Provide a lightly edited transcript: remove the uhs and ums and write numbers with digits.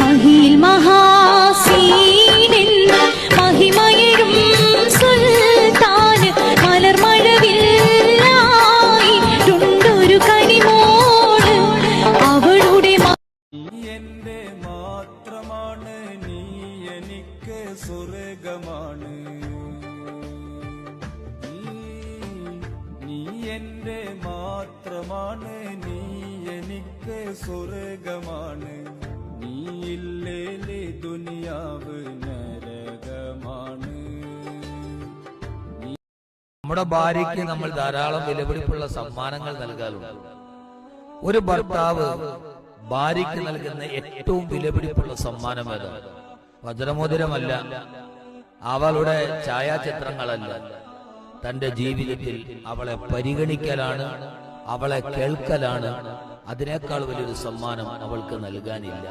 മഹിയിൽ മഹാസീനെന്ന് മഹിമയരും സുൽത്താന് മലർമഴവില്ലായിട്ടുണ്ടൊരു കനിമോള് അവളുടെ എന്റെ മാത്രമാണ് നീ എനിക്ക് സ്വർഗമാണ് നീ എന്റെ മാത്രമാണ് നീ എനിക്ക് സ്വർഗമാണ് നീ ഇല്ലേലേ ദുനിയാവ് നരകമാണ്. നമ്മുടെ ഭാര്യയ്ക്ക് നമ്മൾ ധാരാളം വിലപിടിപ്പുള്ള സമ്മാനങ്ങൾ നൽകാറുണ്ട്. ഒരു ഭർത്താവ് ഭാര്യയ്ക്ക് നൽകുന്ന ഏറ്റവും വിലപിടിപ്പുള്ള സമ്മാനം ഏതാണ്? വജ്രമോതിരമല്ല, അവളുടെ ഛായാചിത്രങ്ങളല്ല, തന്റെ ജീവിതത്തിൽ അവളെ പരിഗണിക്കലാണ്, അവളെ കേൾക്കലാണ്. അതിനേക്കാൾ വലിയൊരു സമ്മാനം അവൾക്ക് നൽകാനില്ല.